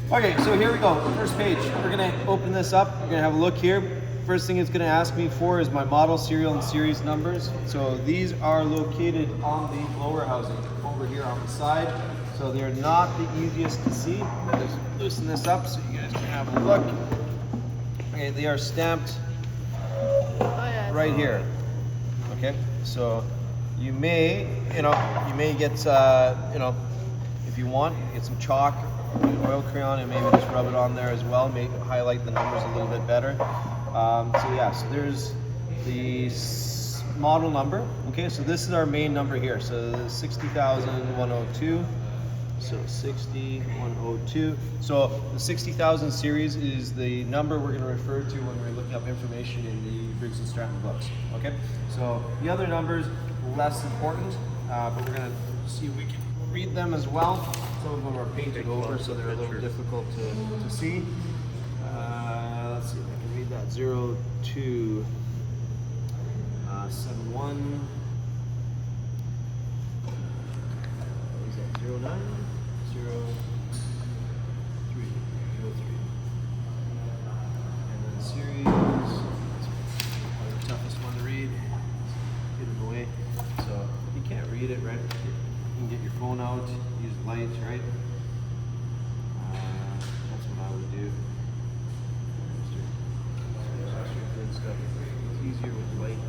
Okay, so here we go. First page. We're gonna open this up. We're gonna have a look here. First thing it's gonna ask me for is my model, serial, and series numbers. So these are located on the blower housing over here on the side. So they're not the easiest to see. I'll just loosen this up so you guys can have a look. Okay, they are stamped right here. Okay, so you may get, if you want, get some chalk, oil crayon, and maybe just rub it on there as well. Maybe highlight the numbers a little bit better. So there's the model number. Okay, so this is our main number here. So 60,102. So 60,102. So the 60,000 series is the number we're going to refer to when we're looking up information in the Briggs & Stratton books. Okay, so the other numbers less important, but we're going to see if we can read them as well. Some of them are painted over, so they're a little difficult to see. Let's see if I can read that. 0271. Is that 09? 03. And then series, probably the toughest one to read. Hidden away. So if you can't read it, right, you can get your phone out, use light, right? That's what I would do. It's easier with light.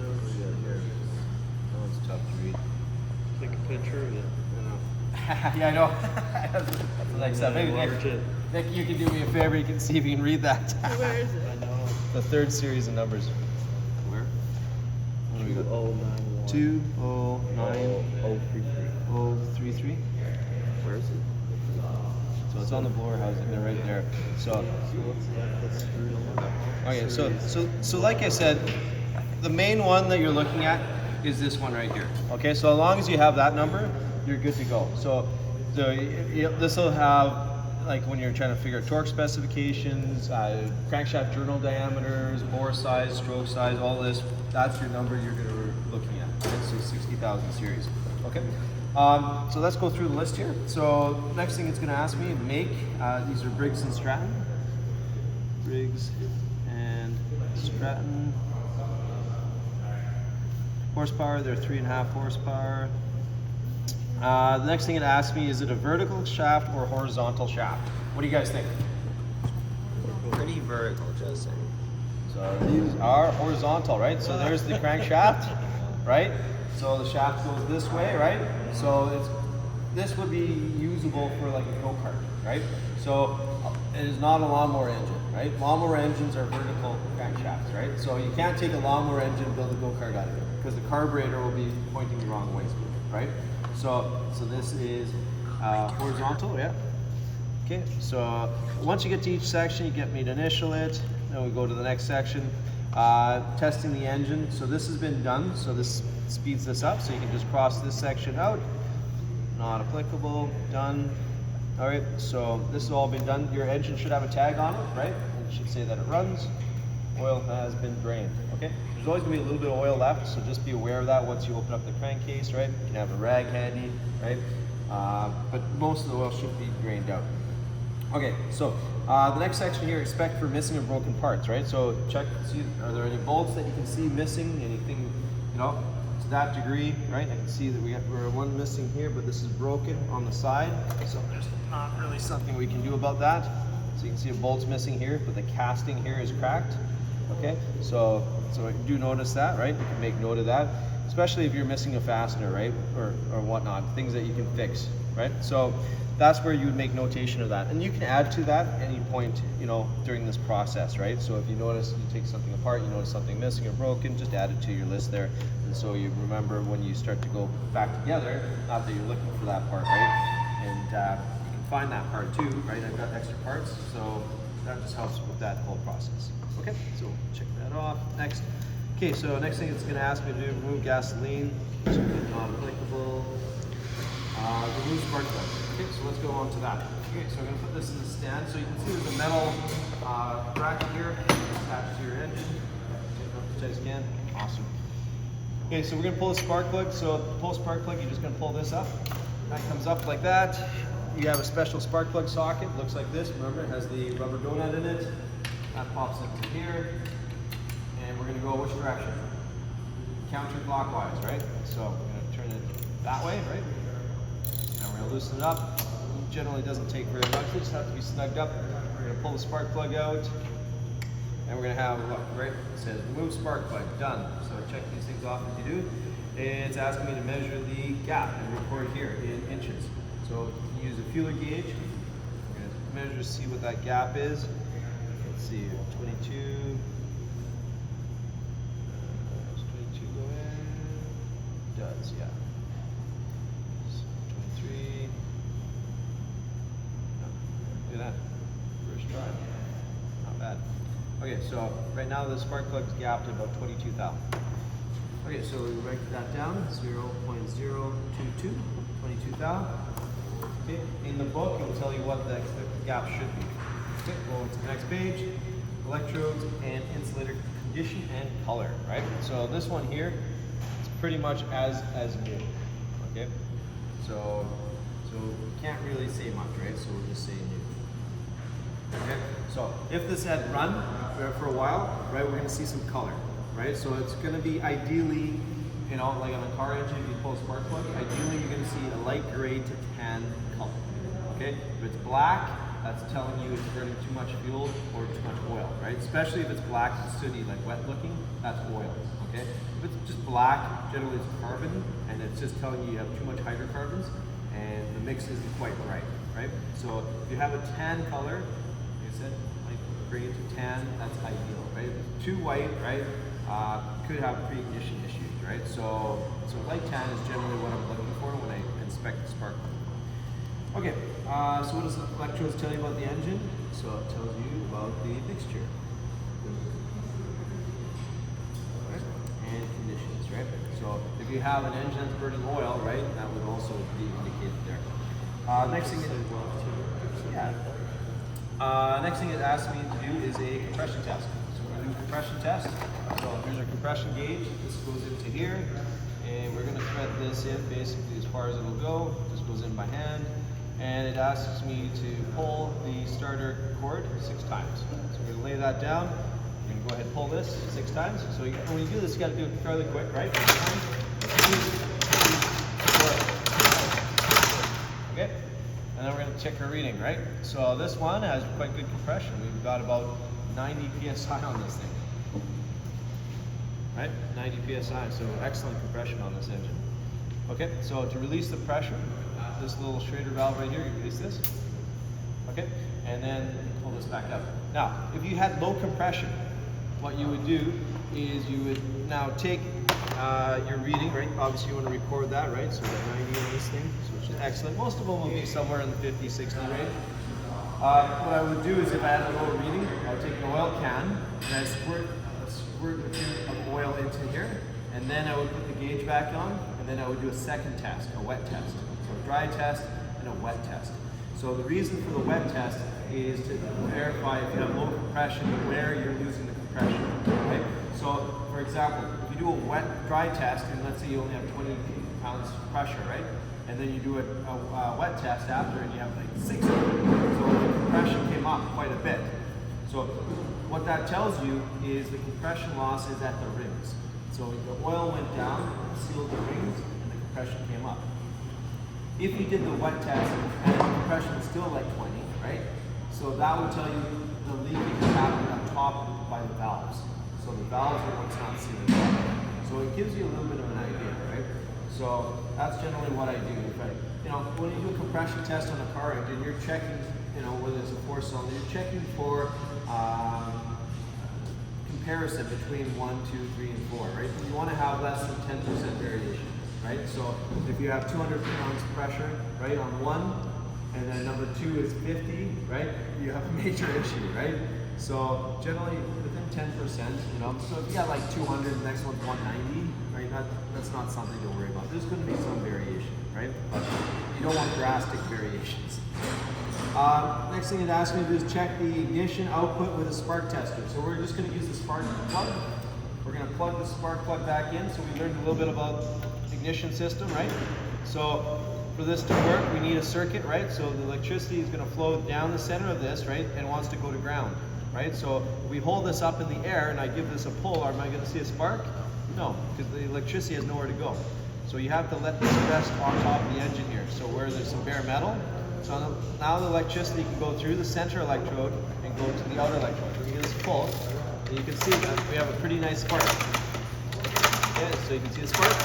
What do we got here? That one's tough to read. Take a picture of it. Yeah, I know. That's the next step. Maybe Nick, you can do me a favor. You can see if you can read that. Where is it? I know. The third series of numbers. Where? What do we got? 2091. 209033. Where is it? So it's on the blower housing. They're right there. So okay. So like I said, the main one that you're looking at is this one right here. Okay. So as long as you have that number, you're good to go. So this will have, like, when you're trying to figure out torque specifications, crankshaft journal diameters, bore size, stroke size, all this. That's your number you're going to be looking at. Okay? So 60,000 series. Okay. So let's go through the list here. So next thing it's going to ask me, make. These are Briggs & Stratton. Briggs and Stratton. Horsepower, they're 3.5 horsepower. The next thing it asks me, is it a vertical shaft or horizontal shaft? What do you guys think? Pretty vertical, just saying. So these are horizontal, right? So there's the crankshaft, right? So the shaft goes this way, right? So this would be usable for like a go-kart, right? So it is not a lawnmower engine, right? Lawnmower engines are vertical crankshafts, right? So you can't take a lawnmower engine and build a go-kart out of it because the carburetor will be pointing the wrong way, right? So this is horizontal, yeah. Okay, so once you get to each section, you get me to initial it. Then we go to the next section, testing the engine. So this has been done, so this speeds this up. So you can just cross this section out. Not applicable, done. All right, so this has all been done. Your engine should have a tag on it, right? And it should say that it runs. Oil has been drained, okay? There's always gonna be a little bit of oil left, so just be aware of that once you open up the crankcase, right? You can have a rag handy, right? But most of the oil should be drained out. Okay, so the next section here, inspect for missing or broken parts, right? So check, see, are there any bolts that you can see missing? Anything, to that degree, right? I can see that we're one missing here, but this is broken on the side. So there's not really something we can do about that. So you can see a bolt's missing here, but the casting here is cracked. Okay, so do notice that, right? You can make note of that, especially if you're missing a fastener, right? Or whatnot, things that you can fix, right? So that's where you would make notation of that. And you can add to that at any point, during this process, right? So if you notice, you take something apart, you notice something missing or broken, just add it to your list there. And so you remember when you start to go back together, not that you're looking for that part, right? And you can find that part too, right? I've got extra parts, so that just helps with that whole process. Okay, so check that off. Next. Okay, so next thing it's going to ask me to do, remove gasoline, not applicable. Remove spark plug. Okay, so let's go on to that. Okay, so I'm going to put this in the stand. So you can see there's a metal bracket here attached to your engine. Take it up as tight as you can. Awesome. Okay, so we're going to pull the spark plug. So to pull a spark plug, you're just going to pull this up. that comes up like that. You have a special spark plug socket, looks like this. Remember, it has the rubber donut in it. That pops into here. And we're gonna go which direction? Counterclockwise, right? So we're gonna turn it that way, right? And we're gonna loosen it up. It generally doesn't take very much, they just have to be snugged up. We're gonna pull the spark plug out. And we're gonna have, look, right? It says remove spark plug, done. So check these things off if you do. It's asking me to measure the gap and record here in inches. So you can use a feeler gauge. We're gonna measure, see what that gap is. Let's see, 22. Does 22 go in? Does, yeah. 23. No, look at that. First try. Not bad. Okay, so right now the spark plug is gapped at about 22 thou. Okay, so we write that down, 0.022, 22 thou. Okay, in the book it will tell you what the gap should be. Okay, go to the next page, electrodes and insulator condition and color, right? So this one here, it's pretty much as new, okay? So we can't really say much, right? So we'll just say new. Okay, so if this had run for a while, right, we're gonna see some color, right? So it's gonna be ideally, you know, like on a car engine, if you pull a spark plug, ideally you're gonna see a light gray to tan color, okay? If it's black, that's telling you it's burning too much fuel or too much oil, right? Especially if it's black and sooty, like wet looking, that's oil, okay? If it's just black, generally it's carbon, and it's just telling you you have too much hydrocarbons, and the mix isn't quite right, right? So if you have a tan color, like I said, like gray to tan, that's ideal, right? If it's too white, right, could have pre-ignition issues, right? So light tan is generally what I'm looking for when I inspect the spark plug. Okay, so what does the electrodes tell you about the engine? So it tells you about the mixture. Right? And conditions, right? So if you have an engine that's burning oil, right, that would also be indicated there. Next thing next thing it asks me to do is a compression test. So we're going to do a compression test. So here's our compression gauge. This goes into here, and we're going to thread this in basically as far as it'll go. This goes in by hand, and it asks me to pull the starter cord 6 times. So we're going to lay that down. We're going to go ahead and pull this 6 times. So when you do this, you got to do it fairly quick, right? 1, 2, 3, 4. Okay. And then we're going to check our reading, right? So this one has quite good compression. We've got about 90 psi on this thing. Right? 90 psi, so excellent compression on this engine. Okay, so to release the pressure, this little Schrader valve right here, you release this. Okay, and then pull this back up. Now, if you had low compression, what you would do is you would now take your reading, right? Obviously you want to record that, right? So we're 90 on this thing, so which is excellent. Most of them will be somewhere in the 50, 60 range. What I would do is if I had a lower reading, I would take an oil can and I squirt a tube of oil into here, and then I would put the gauge back on, and then I would do a second test, a wet test. So a dry test and a wet test. So the reason for the wet test is to verify if you have low compression, where you're losing the compression, right? So for example, if you do a dry test, and let's say you only have 20 pounds pressure, right? And then you do a wet test after, and you have like 60. So the compression came up quite a bit. So what that tells you is the compression loss is at the rings. So the oil went down, sealed the rings, and the compression came up. If you did the wet test and the compression is still like 20, right? So that would tell you the leakage is happening up top by the valves. So the valves are what's not sealing up. So it gives you a little bit of an idea, right? So that's generally what I do. If I, when you do a compression test on a car engine, you're checking, whether it's a 4-cylinder, you're checking for comparison between 1, 2, 3, and 4, right? You want to have less than 10% variation, right? So if you have 200 pounds pressure, right, on one, and then number 2 is 50, right? You have a major issue, right? So generally within 10%, so if you got like 200, the next one's 190, right? That's not something to worry about. There's going to be some variation, right? But you don't want drastic variations. Next thing it asks me to do is check the ignition output with a spark tester. So we're just going to use the spark plug. We're going to plug the spark plug back in. So we learned a little bit about ignition system, right? So for this to work, we need a circuit, right? So the electricity is going to flow down the center of this, right, and wants to go to ground, right? So if we hold this up in the air and I give this a pull, am I going to see a spark? No, because the electricity has nowhere to go. So you have to let this rest on top of the engine here. So where there's some bare metal, so now the electricity can go through the center electrode and go to the outer electrode. So you get this pull, and you can see that we have a pretty nice spark. Okay, so you can see the spark.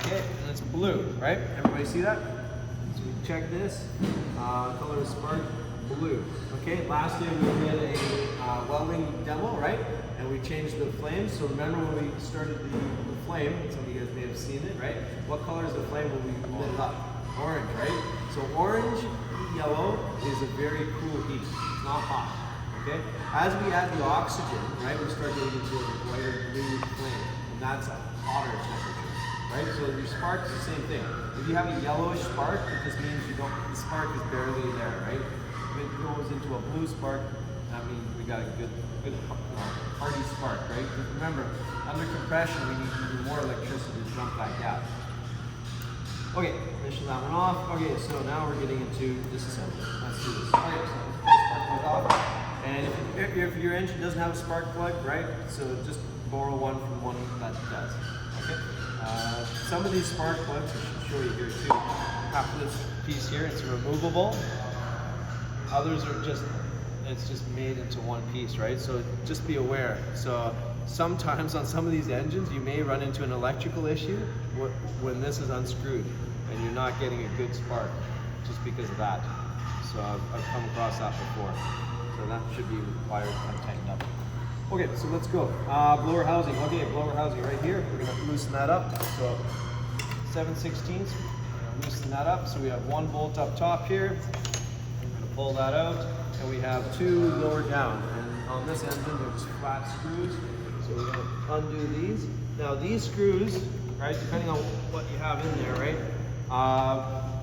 Okay, and it's blue, right? Everybody see that? So we check this. Color of spark, blue. Okay, last year we did a welding demo, right? And we changed the flames. So remember when we started the flame, some of you guys may have seen it, right? What color is the flame when we lit it up? Orange, right? So orange, yellow is a very cool heat. It's not hot, okay? As we add the oxygen, right, we start getting into a whiter blue flame, and that's a hotter temperature, right? So your spark is the same thing. If you have a yellowish spark, it just means the spark is barely there, right? If it goes into a blue spark, that means we got a good hearty spark, right? But remember, under compression, we need even more electricity to jump that gap. Okay, finish that one off. Okay, so now we're getting into disassembly. Let's do this. Okay, so let's pull the spark plug off. And if your engine doesn't have a spark plug, right, so just borrow one from one that does. Okay. Some of these spark plugs, I should show you here too. Half of this piece here, it's removable. Others are it's just made into one piece, right? So just be aware. So sometimes on some of these engines, you may run into an electrical issue when this is unscrewed and you're not getting a good spark just because of that. So I've come across that before. So that should be wired and tightened up. Okay, so let's go. Blower housing. Okay, blower housing right here. We're gonna loosen that up. So 7/16, loosen that up. So we have one bolt up top here. We're gonna pull that out, and we have two lower down. And on this engine, there's flat screws. So we're gonna undo these. Now these screws, right, depending on what you have in there, right?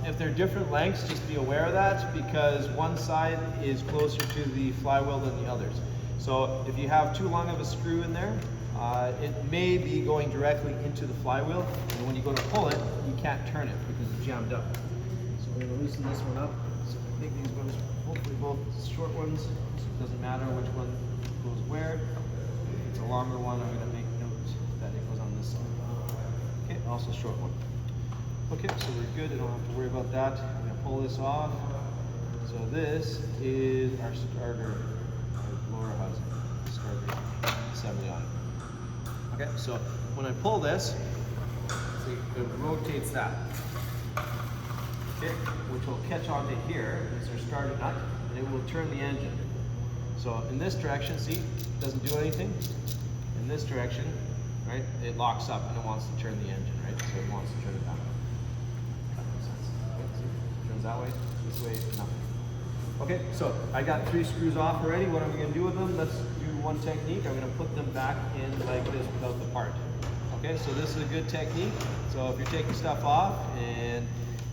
If they're different lengths, just be aware of that because one side is closer to the flywheel than the others. So if you have too long of a screw in there, it may be going directly into the flywheel, and when you go to pull it, you can't turn it because it's jammed up. So we're gonna loosen this one up. So I think these ones, hopefully both short ones, so it doesn't matter which one goes where. If it's a longer one, I'm gonna make note that it goes on this side. Okay, also short one. Okay, so we're good, I don't have to worry about that. I'm gonna pull this off. So this is our starter, our blower housing, starter assembly on it. Okay, so when I pull this, see, it rotates that. Okay, which will catch onto here, it's our starter nut, and it will turn the engine. So in this direction, see, it doesn't do anything. In this direction, right, it locks up and it wants to turn the engine, right? So it wants to turn it down. That makes sense. Okay, see, turns that way, this way, nothing. Okay, so I got 3 screws off already. What are we gonna do with them? Let's do one technique. I'm gonna put them back in like this without the part. Okay, so this is a good technique. So if you're taking stuff off and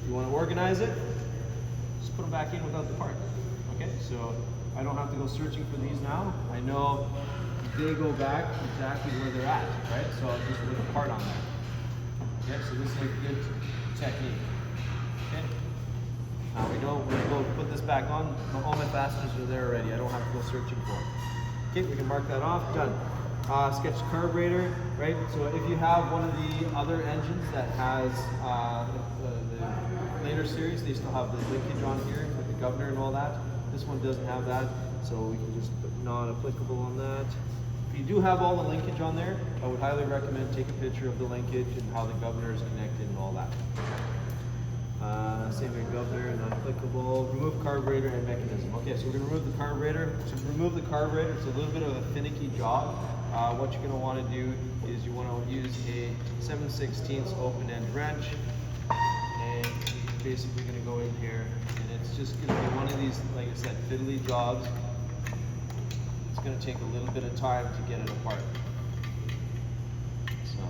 you wanna organize it, just put them back in without the part. Okay, so I don't have to go searching for these now. I know they go back exactly where they're at, right? So I'll just put a part on there. Okay, so this is a good technique. Okay. Now we know we're going to go put this back on. All my fasteners are there already. I don't have to go searching for them. Okay, we can mark that off. Done. Sketch carburetor, right? So if you have one of the other engines that has the later series, they still have the linkage on here with the governor and all that. This one doesn't have that, so we can just put not applicable on that. If you do have all the linkage on there, I would highly recommend take a picture of the linkage and how the governor is connected and all that. Same with governor, not applicable. Remove carburetor and mechanism. Okay, so we're going to remove the carburetor. To remove the carburetor, it's a little bit of a finicky job. What you're going to want to do is you want to use a 7/16 open end wrench, and you're basically going to go in here, and it's just going to be one of these, like I said, fiddly jobs. It's going to take a little bit of time to get it apart. So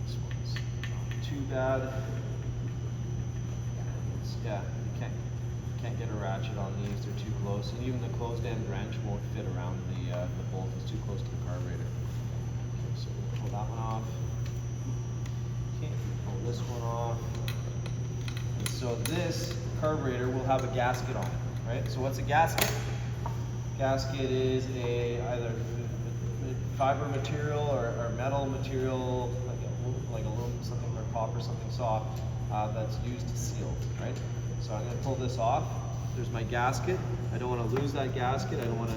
this one's not too bad. Yeah, you can't get a ratchet on these, they're too close. And even the closed end wrench won't fit around the bolt, it's too close to the carburetor. Okay, so we'll pull that one off. Okay, pull this one off. And so this carburetor will have a gasket on it, right? So what's a gasket? Gasket is either fiber material or metal material, like aluminum, something, or copper, something soft, that's used to seal, right? So I'm going to pull this off. There's my gasket. I don't want to lose that gasket. I don't want to,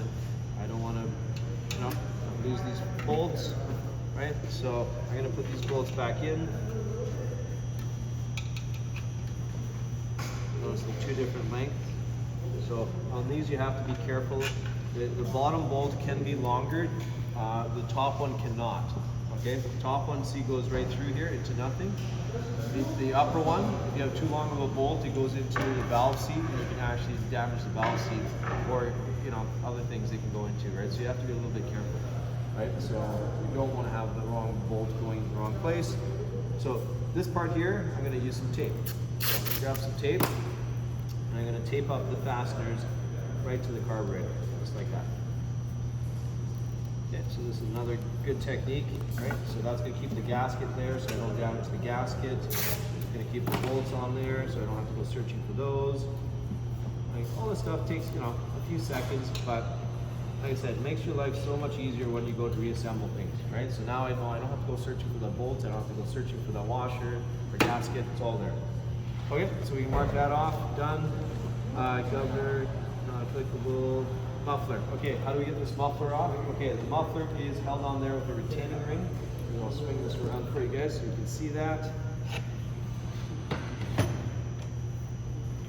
you know, lose these bolts, right? So I'm going to put these bolts back in. Notice the two different lengths. So on these you have to be careful. The bottom bolt can be longer. The top one cannot. Okay, the top one, see, goes right through here into nothing. The upper one, if you have too long of a bolt, it goes into the valve seat, and you can actually damage the valve seat, or you know, other things they can go into, right? So you have to be a little bit careful, right? So you don't want to have the wrong bolt going in the wrong place. So this part here, I'm going to use some tape. So I'm going to grab some tape, and I'm going to tape up the fasteners right to the carburetor, just like that. Okay, so this is another good technique, right? So that's going to keep the gasket there, so I don't damage the gasket. It's going to keep the bolts on there, so I don't have to go searching for those. Like, all this stuff takes, you know, a few seconds, but like I said, it makes your life so much easier when you go to reassemble things, right? So now I know I don't have to go searching for the bolts, I don't have to go searching for the washer or gasket, it's all there. Okay, so we can mark that off, done. Governor, not applicable. Muffler. Okay, how do we get this muffler off? Okay, the muffler is held on there with a retaining ring. And I'll swing this around for you guys so you can see that.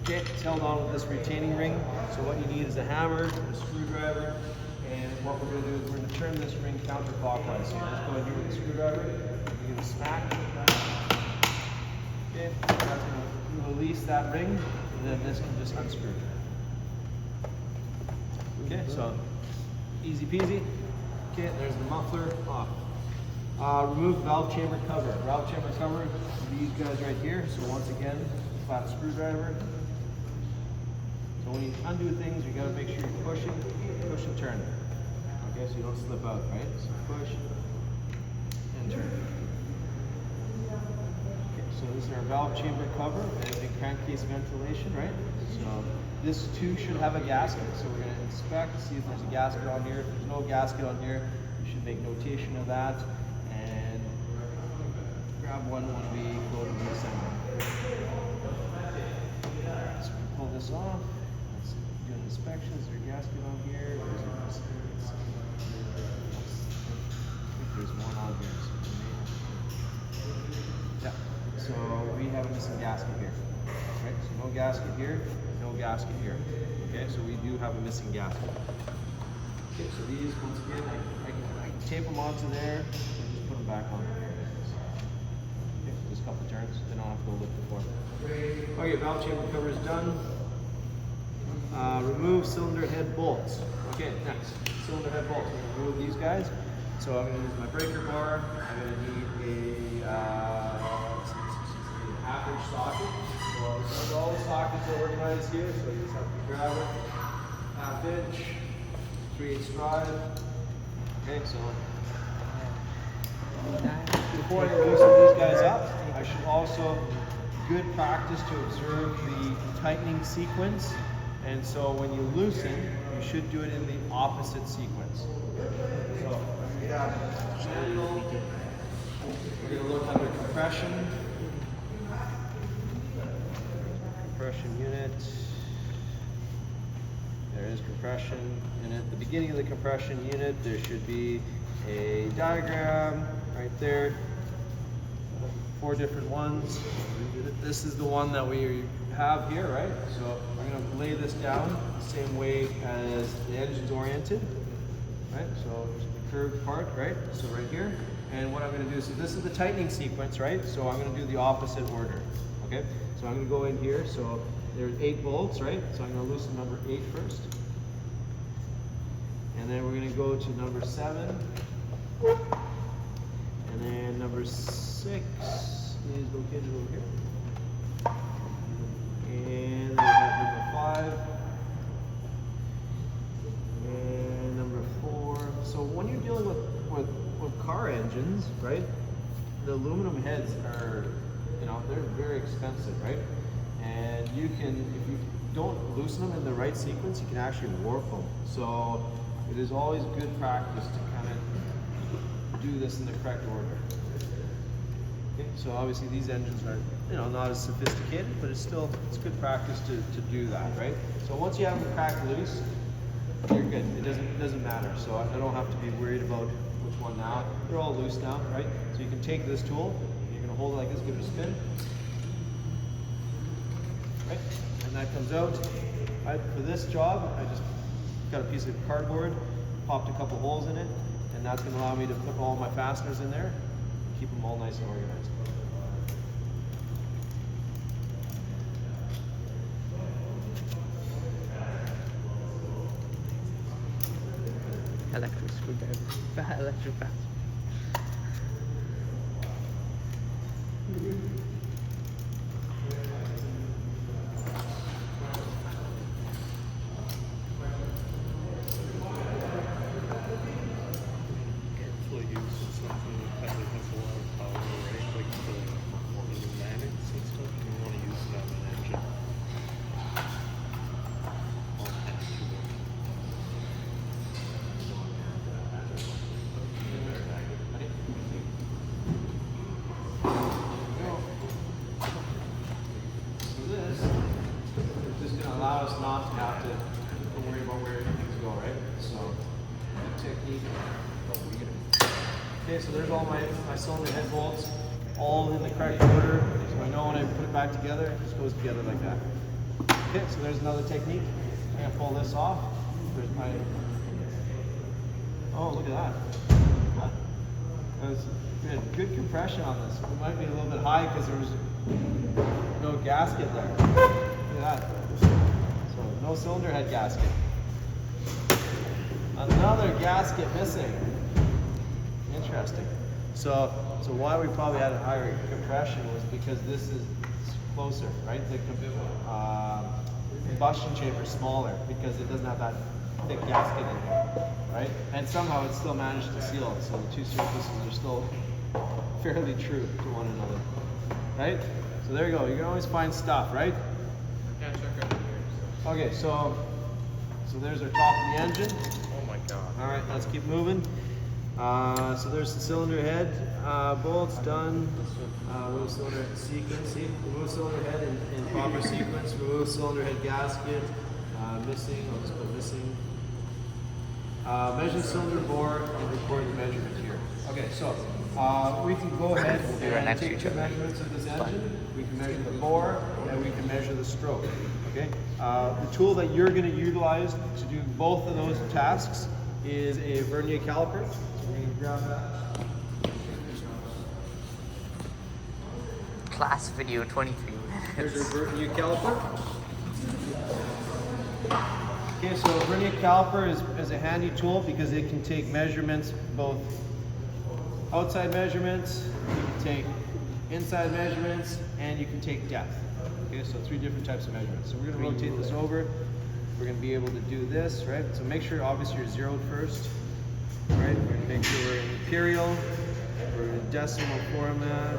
Okay, it's held on with this retaining ring. So what you need is a hammer, a screwdriver, and what we're going to do is we're going to turn this ring counterclockwise. So just go in here with the screwdriver, give it a smack. Okay, that's going to release that ring, and then this can just unscrew. Okay, so easy peasy. Okay, there's the muffler off. Remove valve chamber cover. Valve chamber cover, these guys right here. So once again, flat screwdriver. So when you undo things, you gotta make sure you're push and turn. Okay, so you don't slip out, right? So push and turn. Okay, so this is our valve chamber cover and crankcase ventilation, right? So this too should have a gasket, so we're going to inspect, see if there's a gasket on here. If there's no gasket on here, we should make notation of that and grab one when we go to the assembly. So we pull this off. Let's do an inspection. Is there a gasket on here? I think there's one on here. Yeah, so we have a missing gasket here. Right, so no gasket here. No gasket here. Okay, so we do have a missing gasket. Okay, so these, once again, I can tape them onto there and just put them back on. Okay, just a couple turns, then I'll have to go look for them. Okay, valve chamber cover is done. Remove cylinder head bolts. Okay, next, cylinder head bolts. I'm going to remove these guys. So I'm going to use my breaker bar. I'm going to need a half-inch socket. So all the sockets are organized here, so you just have to grab it, half inch, 3/8 drive. Okay, so before I loosen these guys up, I should also, good practice to observe the tightening sequence. And so when you loosen, you should do it in the opposite sequence. So we have channel, we're going to look under compression. Compression unit. There is compression, and at the beginning of the compression unit there should be a diagram right there. 4 different ones. This is the one that we have here, right? So I'm going to lay this down the same way as the engine's oriented, right? So the curved part, right? So right here. And what I'm going to do, so this is the tightening sequence, right? So I'm going to do the opposite order, okay? So I'm going to go in here, so there's 8 bolts, right? So I'm going to loosen number 8 first. And then we're going to go to number 7. And then number 6 is located over here. And then we have number 5. And number 4. So when you're dealing with car engines, right? the aluminum heads are, you know, they're very expensive, right? And you can, if you don't loosen them in the right sequence, you can actually warp them. So it is always good practice to kind of do this in the correct order. Okay, so obviously these engines are, you know, not as sophisticated, but it's good practice to do that, right? So once you have them cracked loose, you're good. It doesn't matter. So I don't have to be worried about which one now. They're all loose now, right? So you can take this tool, you're gonna hold it like this, give it a spin, right? And that comes out. Right? For this job, I just got a piece of cardboard, popped a couple holes in it, and that's gonna allow me to put all my fasteners in there, keep them all nice and organized. Electric screwdriver. Electric fast. Carefully using something that has a lot of power, right? Like for the pneumatics and stuff, you want to use it on an engine. All hand to work. So this is just going to allow us not to have to worry about where things go, right? So the technique. Okay, so there's all my cylinder head bolts, all in the correct order. So I know when I put it back together, it just goes together like that. Okay, so there's another technique. I'm going to pull this off. There's my. Oh, look at that. Huh? We had good compression on this. It might be a little bit high because there was no gasket there. Look at that. So no cylinder head gasket. Another gasket missing. Interesting. So why we probably had a higher compression was because this is closer, right? The combustion chamber is smaller because it doesn't have that thick gasket in here, right? And somehow it still managed to seal it, so the two surfaces are still fairly true to one another, right? So there you go. You can always find stuff, right? Yeah, check right here. Okay, so there's our top of the engine. Oh my god. All right, let's keep moving. So there's the cylinder head bolts done. Remove cylinder head sequence. See, remove cylinder head in proper sequence. Remove cylinder head gasket. Missing. I'll just put missing. Measure cylinder bore and record the measurement here. Okay, so we can go ahead and take two measurements of this engine. We can measure the bore and we can measure the stroke. Okay. The tool that you're going to utilize to do both of those tasks is a vernier caliper. So we're going to grab that. Class video 23 Here's minutes. your vernier caliper. Okay, so a vernier caliper is a handy tool because it can take measurements, both outside measurements, you can take inside measurements, and you can take depth. Okay, so 3 different types of measurements. So we're going to rotate this over. We're going to be able to do this, right? So make sure obviously you're zeroed first, right? We're going to make sure we're in imperial, we're in decimal format.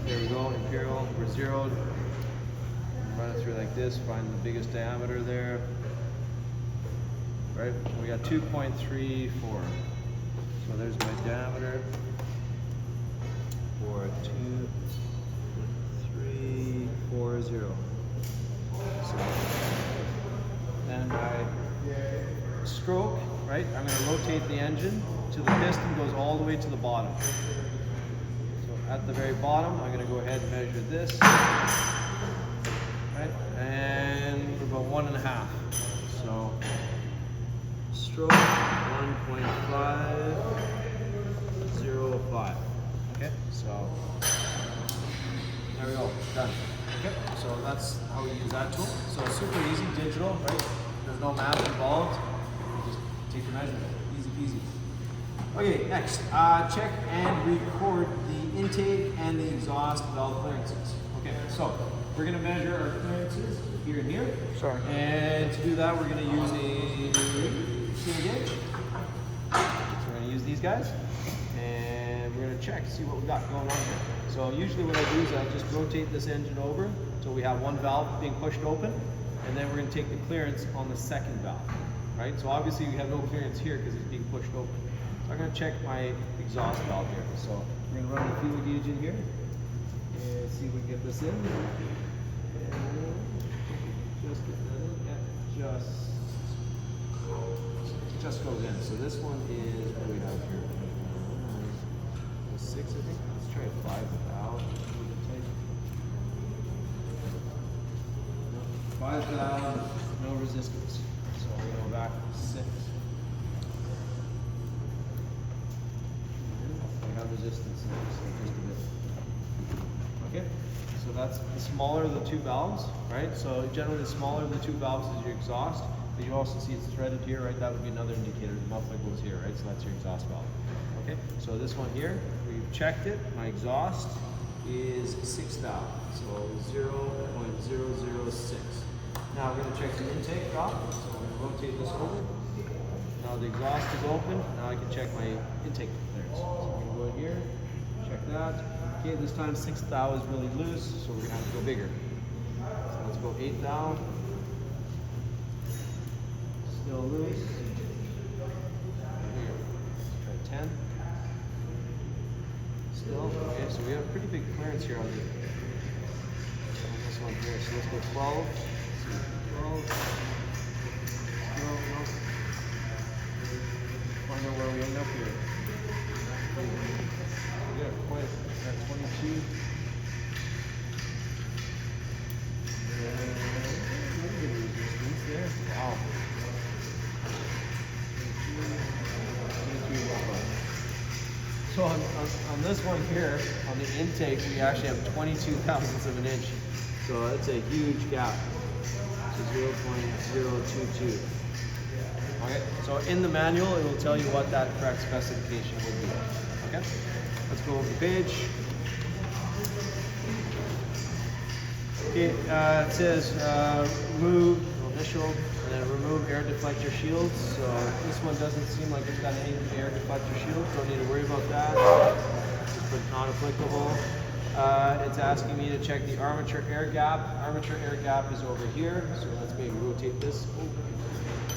There we go, imperial. We're zeroed. Run it through like this. Find the biggest diameter there. Right? We got 2.34. So there's my diameter for 2340. So then my stroke, right? I'm going to rotate the engine till the piston goes all the way to the bottom. So at the very bottom, I'm going to go ahead and measure this, right? And we're about 1.5. So stroke 1.505. Okay, so there we go, done. Okay, so that's how we use that tool. So super easy, digital, right? There's no math involved. You just take your measurement. Easy peasy. Okay, next, check and record the intake and the exhaust valve clearances. Okay, so we're going to measure our clearances here and here. Sure. And to do that, we're going to use a steel gauge. So we're going to use these guys. And we're gonna check, see what we got going on here. So usually what I do is I just rotate this engine over until we have one valve being pushed open, and then we're gonna take the clearance on the second valve, right? So obviously we have no clearance here because it's being pushed open. So I'm gonna check my exhaust valve here. So we're gonna run the fuel gauge in here and see if we can get this in. And just get that in. Yeah, just goes in. So this one is, what do we have here? 6, I think. Let's try 5 valve. 5 valve, no resistance. So we go back to 6. We have resistance now, so just a bit. Okay, so that's the smaller of the two valves, right? So generally the smaller of the two valves is your exhaust, but you also see it's threaded here, right? That would be another indicator. The muffler goes here, right? So that's your exhaust valve. Okay, so this one here, we've checked it. My exhaust is 6 valve, so 0.006. Now we're going to check the intake drop. So I'm going to rotate this over. Now the exhaust is open. Now I can check my intake clearance. So I'm going to go in here, check that. Okay, this time 6 thou is really loose, so we're going to have to go bigger. So let's go 8 thou. Still loose. Let's try 10. Still. Okay, so we have a pretty big clearance here on this one here. So let's go 12. 12. No. Find out where we end up here. Yeah, quite at 22. Resistance there. Wow. 23. So on this one here, on the intake, we actually have 22 thousandths of an inch. So that's a huge gap. So 0.022. Okay, so in the manual, it will tell you what that correct specification would be. Okay, let's go over the page. Okay, it says remove initial and then remove air deflector shields. So this one doesn't seem like it's got any air deflector shields. Don't need to worry about that. Just put not applicable. It's asking me to check the armature air gap. Armature air gap is over here. So let's maybe rotate this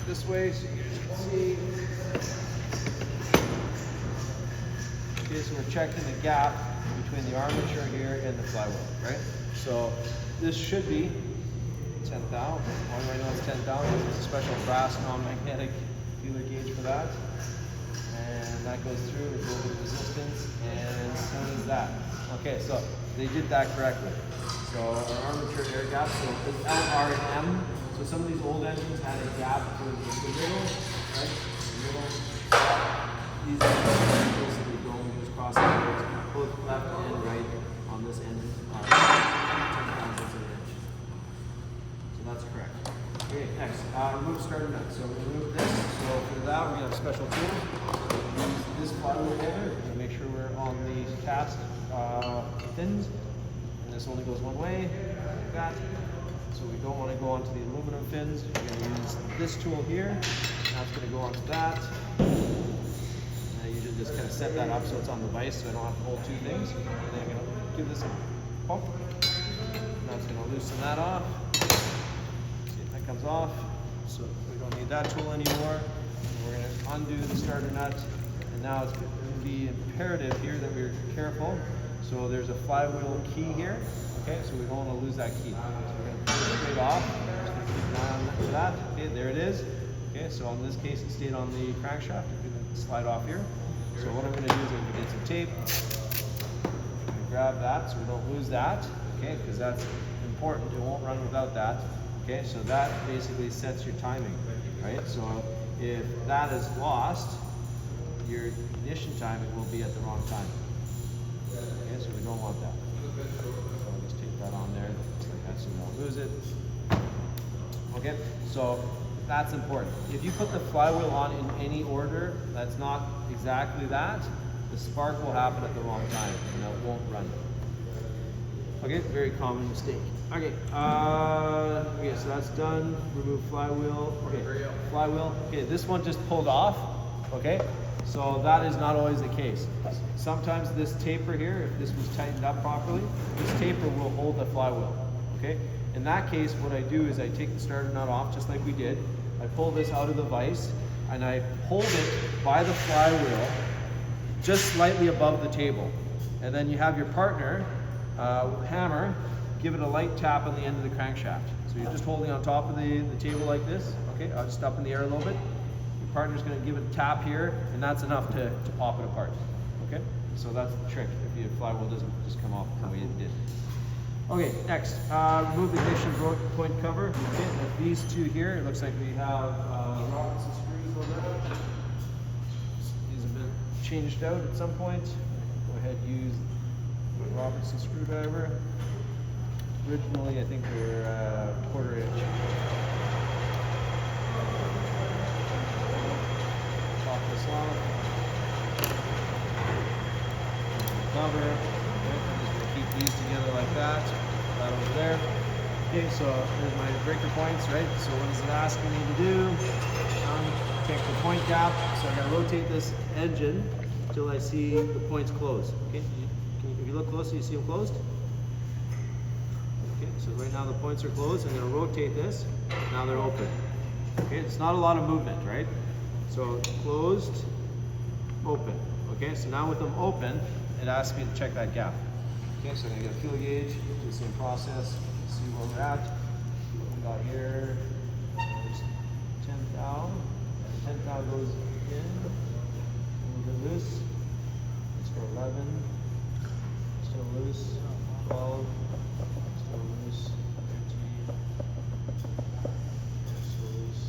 this way so you can see. Okay, so we're checking the gap between the armature here and the flywheel, right? So this should be 10 thou. Why do I know it's 10 thou? Because there's a special brass non-magnetic feeler gauge for that. And that goes through, it goes with resistance, and so does that. Okay, so they did that correctly. So our armature air gap, so it's L, R, and M. So some of these old engines had a gap for the middle, right? The middle. These basically don't use crossovers, both left and right on this engine are 10 thousandths of an inch. So that's correct. Okay, next, remove starter nut. So remove this. So for that, we're gonna have a special tool. So use this flywheel holder to make sure we're on the cast fins. And this only goes one way, like that. So we don't want to go onto the aluminum fins. We're going to use this tool here. That's going to go onto that. And I usually just kind of set that up so it's on the vise so I don't have to hold two things. And then I'm going to give this a pump. Now it's going to loosen that off. See if that comes off. So we don't need that tool anymore. And we're going to undo the starter nut. And now it's going to be imperative here that we're careful. So there's a flywheel key here. Okay, so we don't want to lose that key. So we're going to pull it straight off. Just going to keep an eye on that. Okay, there it is. Okay, so in this case it stayed on the crankshaft. It's going to slide off here. So what I'm going to do is I'm going to get some tape. I'm going to grab that so we don't lose that. Okay, because that's important. It won't run without that. Okay, so that basically sets your timing. Right, so if that is lost, your ignition timing will be at the wrong time. Okay, so we don't want that. So I'll just tape that on there, just like that, so we don't lose it. Okay, so that's important. If you put the flywheel on in any order that's not exactly that, the spark will happen at the wrong time and it won't run. Okay, very common mistake. Okay, okay, so that's done. Remove flywheel. Okay, flywheel. Okay, this one just pulled off. Okay, So that is not always the case. Sometimes this taper here, if this was tightened up properly, this taper will hold the flywheel, okay? In that case, what I do is I take the starter nut off, just like we did. I pull this out of the vise, and I hold it by the flywheel, just slightly above the table. And then you have your partner, hammer, give it a light tap on the end of the crankshaft. So you're just holding on top of the table like this, okay? Just up in the air a little bit. Your partner's gonna give it a tap here, and that's enough to pop it apart, okay? So that's the trick, if your flywheel doesn't just come off the way it did. Okay, next, remove the ignition point cover. Okay, with these two here, it looks like we have Robinson screws on that. These have been changed out at some point. Go ahead, use the Robinson screwdriver. Originally, I think they were 1/4 inch. Pop this off. Cover. Okay, I'm just going to keep these together like that. That over there. Okay, so there's my breaker points, right? So what is it asking me to do? Check the point gap. So I got to rotate this engine until I see the points closed. Okay, if you look closely, you see them closed? Okay, so right now the points are closed. I'm going to rotate this. Now they're open. Okay, it's not a lot of movement, right? So closed, open. Okay, so now with them open, it asks me to check that gap. Okay, so I'm going to get a fuel gauge, do the same process, see where we're at. What we got here, there's 10 thou. 10 thou goes in, a little bit loose. Let's go 11, still loose, 12, still loose, 13, still loose.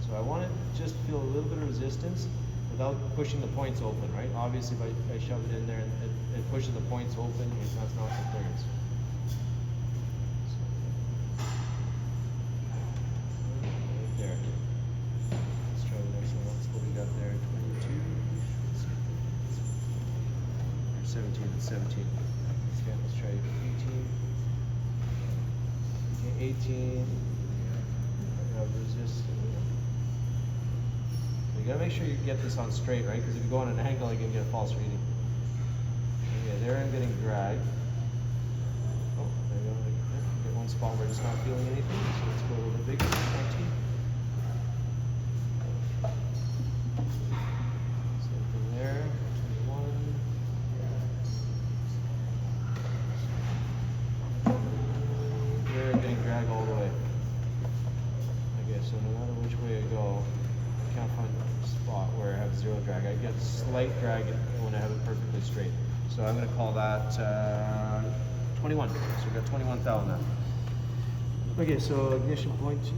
So I want to just feel a little bit of resistance without pushing the points open, right? Obviously, if I shove it in there and it pushes the points open, that's not for clearance. Right there. Let's try the next one. That's what we got there. 22. Or 17. It's 17. Okay, let's try 18. Okay, 18. I have resistance. You gotta make sure you get this on straight, right? Because if you go on an angle, you can get a false reading. Yeah, there I'm getting drag. Oh, there you go. Get one spot where it's not feeling anything. So let's go a little bit bigger. 19. Same thing there. 21. There I'm getting drag all the way. Okay, so no matter which way I go, I can't find a spot where I have zero drag. I get slight drag when I have it perfectly straight. So I'm going to call that 21. So we've got 21 thou now. Okay, so ignition point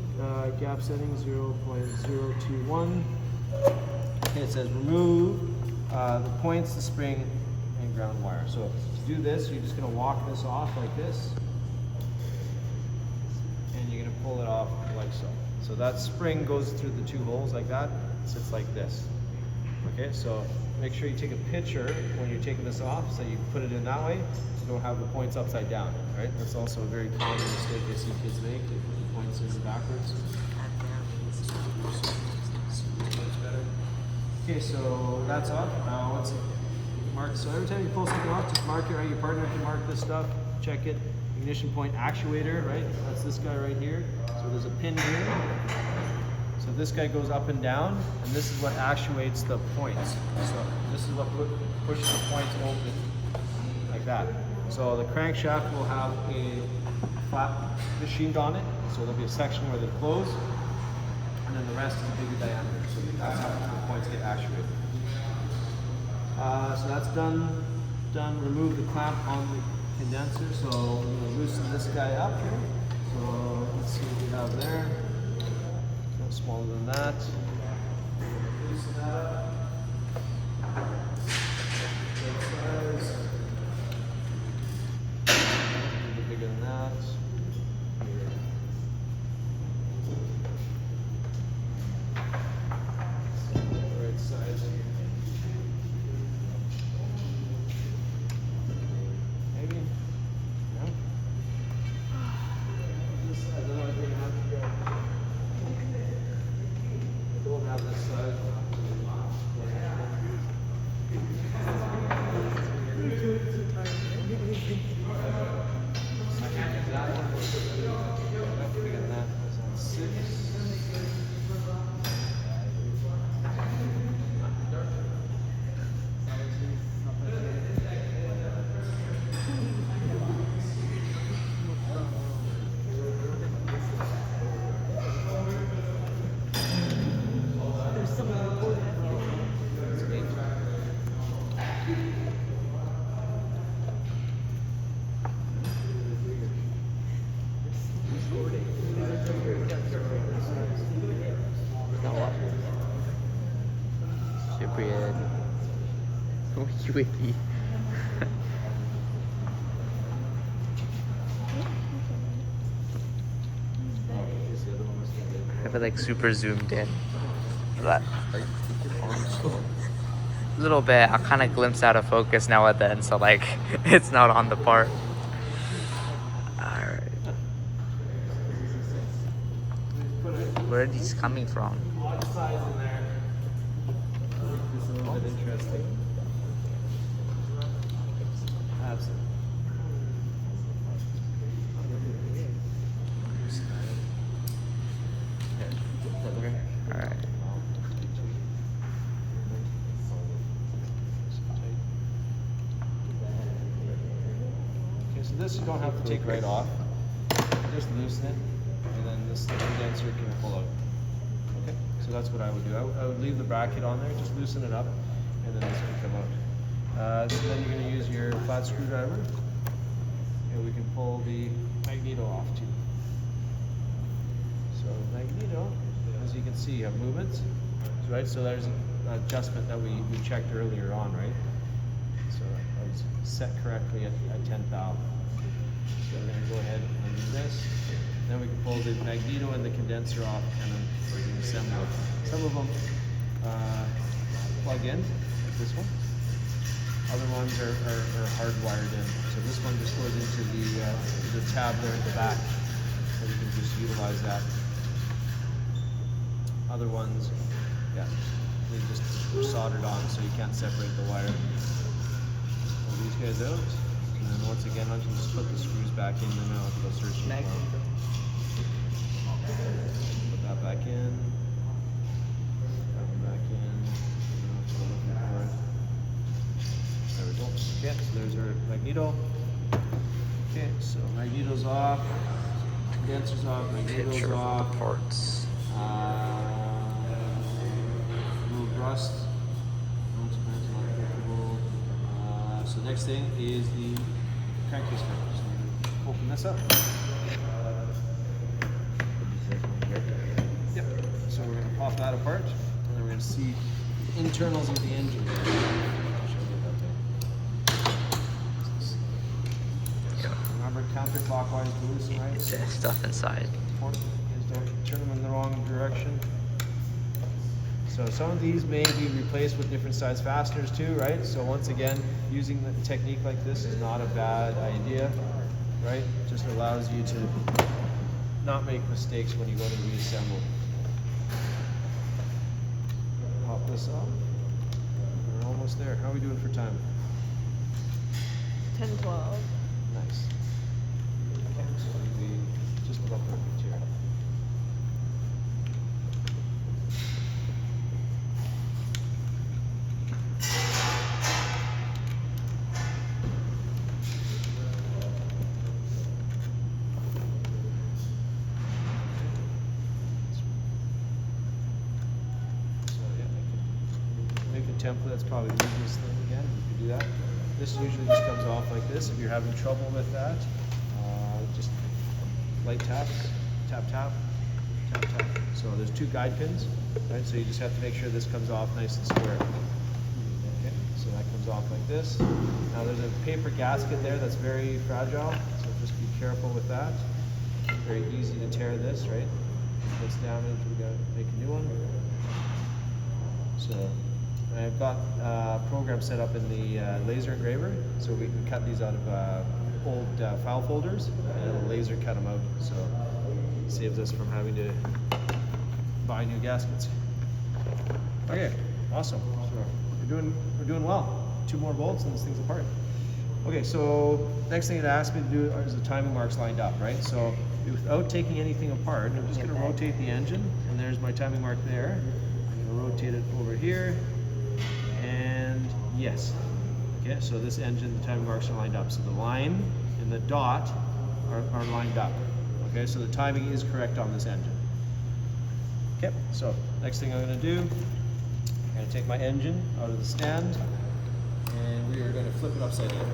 gap setting 0.021. Okay, it says remove the points, the spring, and ground wire. So to do this, you're just going to walk this off like this. And you're going to pull it off like so. So that spring goes through the two holes like that. It sits like this. Okay, so make sure you take a picture when you're taking this off, so you put it in that way, so you don't have the points upside down, right? That's also a very common mistake I see kids make, they put the points in backwards. Okay, so that's off. Now once it marks, so every time you pull something off, just mark it, right? Your partner can mark this stuff, check it. Ignition point actuator, right? That's this guy right here. So there's a pin here. So this guy goes up and down, and this is what actuates the points. So this is what pushes the points open, like that. So the crankshaft will have a flap machined on it. So there'll be a section where they close, and then the rest is a bigger diameter. So that's how the points get actuated. So that's done. Remove the clamp on the condenser. So I'm going to loosen this guy up here. So let's see what we have there. No smaller than that. Loosen that up. Right size. A little bit bigger than that. Right size. Maybe. No. This size, I don't know if we're gonna have to go. I don't have this size. appropriate. Wiki wiki. I feel like super zoomed in. But a little bit. I kind of glimpse out of focus now and then, so like it's not on the part. Alright. Where are these coming from? Lot of size in there. This is a little bit interesting. Absolutely. Alright. Okay, so this you don't have to take right off. Just loosen it, and then this condenser can pull out. Okay, so that's what I would do. I would leave the bracket on there, just loosen it up, and then this can come out. So then you're going to use your flat screwdriver, and we can pull the magneto off too. So magneto, as you can see, you have movements, right? So there's an adjustment that we checked earlier on, right? So I was set correctly at 10 thou. So we're going to go ahead and undo this. Then we can pull the magneto and the condenser off, and then we can assemble it. Some of them plug in, like this one. Other ones are hardwired in. So this one just goes into the tab there at the back, so you can just utilize that. Other ones, yeah, they just are soldered on, so you can't separate the wire. Pull these guys out, and then once again, I can just put the screws back in, and then I'll go searching for them. Put that back in. That one back in. There we go. Okay, so there's our magneto. Okay, so magneto's off. Condenser's off. Magneto's Picture of off. the parts. Remove rust. So next thing is the crankcase cover. So I'm gonna open this up. Yep. So we're gonna pop that apart, and then we're gonna see the internals of the engine. I'll show you that there. Yeah. Remember counterclockwise to loosen, right? There's stuff inside. Important is don't turn them in the wrong direction. So some of these may be replaced with different size fasteners too, right? So once again, using the technique like this is not a bad idea, right? Just allows you to not make mistakes when you go to reassemble. Pop this off. We're almost there. How are we doing for time? 10, 12. Nice. Okay, so we just about perfect here. So yeah, make a template. That's probably the easiest thing again. You can do that. This usually just comes off like this. If you're having trouble with that, just light taps, tap, tap, tap, tap. So there's 2 guide pins, right? So you just have to make sure this comes off nice and square. Okay, so that comes off like this. Now there's a paper gasket there that's very fragile, so just be careful with that. Very easy to tear this, right? If it's damaged, we gotta make a new one. So I've got a program set up in the laser engraver, so we can cut these out of old file folders, and it'll laser cut them out, so it saves us from having to buy new gaskets. Okay, awesome. So we're doing well. 2 more bolts and this thing's apart. Okay, so next thing it asked me to do is the timing marks lined up, right? So without taking anything apart, I'm just going to rotate the engine, and there's my timing mark there. I'm going to rotate it over here. And yes, okay, so this engine, the timing marks are lined up. So the line and the dot are lined up. Okay, so the timing is correct on this engine. Okay, so next thing I'm going to do, I'm going to take my engine out of the stand, and we are going to flip it upside down.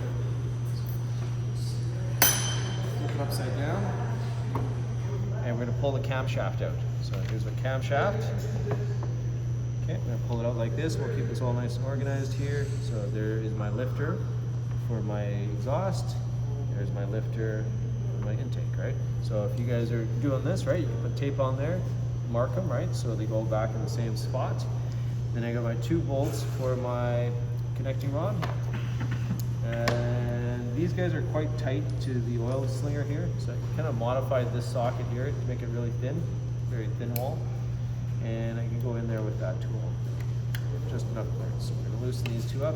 Flip it upside down, and we're going to pull the camshaft out. So here's my camshaft. Okay, I'm gonna pull it out like this. We'll keep this all nice and organized here. So there is my lifter for my exhaust. There's my lifter for my intake, right? So if you guys are doing this, right, you can put tape on there, mark them, right, so they go back in the same spot. Then I got my 2 bolts for my connecting rod. And these guys are quite tight to the oil slinger here. So I kind of modified this socket here to make it really thin, very thin wall. And I can go in there with that tool. Just enough clearance. So we're going to loosen these 2 up.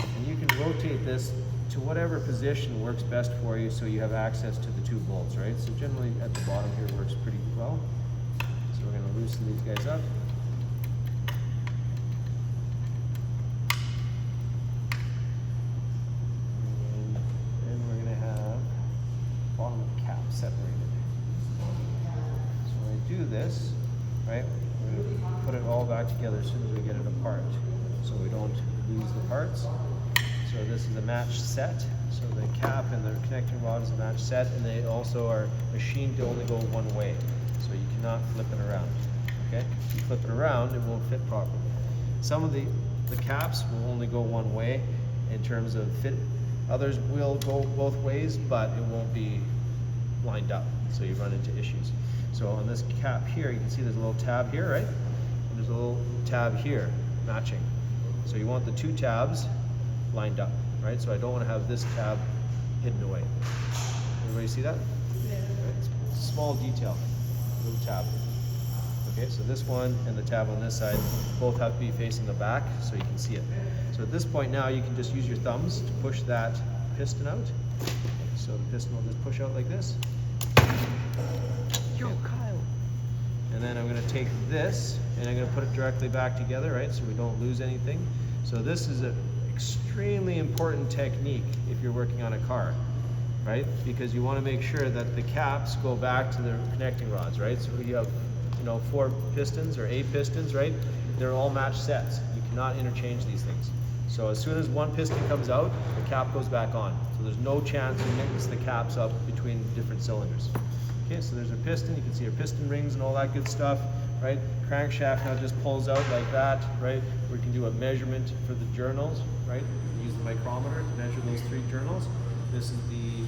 And you can rotate this to whatever position works best for you so you have access to the 2 bolts, right? So generally at the bottom here works pretty well. So we're going to loosen these guys up. And then we're going to have bottom cap separated. So when I do this, right, we're going to put it all back together as soon as we get it apart so we don't lose the parts. So this is a matched set. So the cap and the connecting rod is a matched set, and they also are machined to only go one way. So you cannot flip it around. Okay? If you flip it around, it won't fit properly. Some of the caps will only go one way in terms of fit. Others will go both ways, but it won't be lined up. So you run into issues. So on this cap here, you can see there's a little tab here, right? And there's a little tab here, matching. So you want the 2 tabs lined up, right? So I don't want to have this tab hidden away. Everybody see that? Yeah. Right? It's a small detail, little tab. Okay, so this one and the tab on this side both have to be facing the back so you can see it. So at this point now you can just use your thumbs to push that piston out. So the piston will just push out like this. Yo, Kyle. And then I'm going to take this and I'm going to put it directly back together, right? So we don't lose anything. So this is an extremely important technique if you're working on a car, right? Because you want to make sure that the caps go back to the connecting rods, right? So you have, 4 pistons or 8 pistons, right? They're all matched sets. You cannot interchange these things. So as soon as one piston comes out, the cap goes back on. So there's no chance to mix the caps up between different cylinders. Okay, so there's a piston. You can see our piston rings and all that good stuff, right? Crankshaft now just pulls out like that, right? We can do a measurement for the journals, right? Use the micrometer to measure those 3 journals. This is the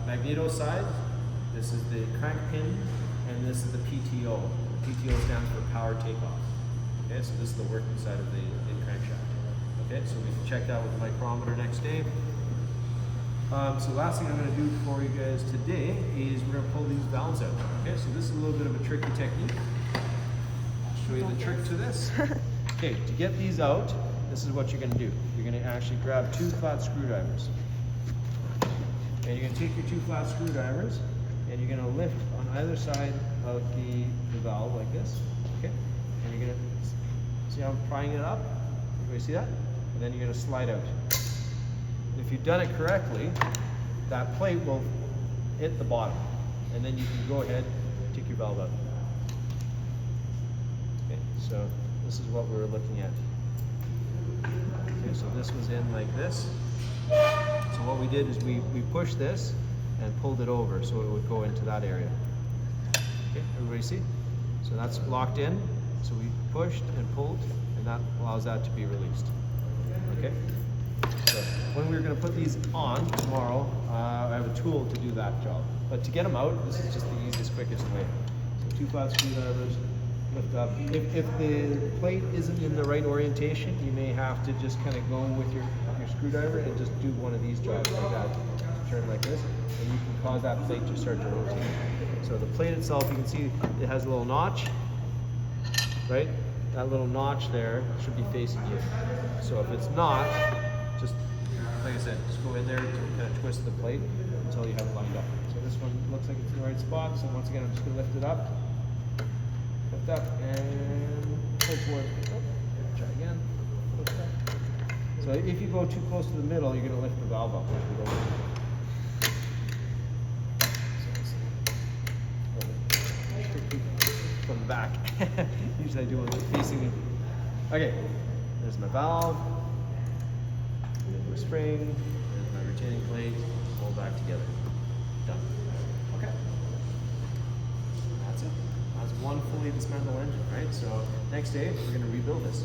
magneto side. This is the crank pin, and this is the PTO. The PTO stands for power takeoff. Okay, so this is the working side of the crankshaft. Okay, so we can check that with the micrometer next day. So last thing I'm going to do for you guys today is we're going to pull these valves out. Okay, so this is a little bit of a tricky technique. I'll show you the trick to this. Okay, to get these out, this is what you're going to do. You're going to actually grab 2 flat screwdrivers. And you're going to take your 2 flat screwdrivers and you're going to lift on either side of the valve like this. Okay, and you're going to see how I'm prying it up. Everybody see that? And then you're going to slide out. If you've done it correctly, that plate will hit the bottom, and then you can go ahead and take your valve out. Okay, so this is what we're looking at. Okay, so this was in like this. So what we did is we pushed this and pulled it over so it would go into that area. Okay, everybody see? So that's locked in. So we pushed and pulled, and that allows that to be released. Okay? So when we're going to put these on tomorrow, I have a tool to do that job. But to get them out, this is just the easiest, quickest way. So 2 flat screwdrivers, lift up. If the plate isn't in the right orientation, you may have to just kind of go with your screwdriver and just do one of these jobs like that. Turn like this, and you can cause that plate to start to rotate. So the plate itself, you can see it has a little notch, right? That little notch there should be facing you. So if it's not, just like I said, just go in there to kind of twist the plate until you have it lined up. So this one looks like it's in the right spot. So once again, I'm just going to lift it up, and pull forward. Oh, try again. Lift up. So if you go too close to the middle, you're going to lift the valve up. From the back. Usually I do it facing me. Okay, there's my valve. There's my spring. There's my retaining plate. All back together. Done. Okay. That's it. That's one one fully dismantled engine, right? So next day we're gonna rebuild this.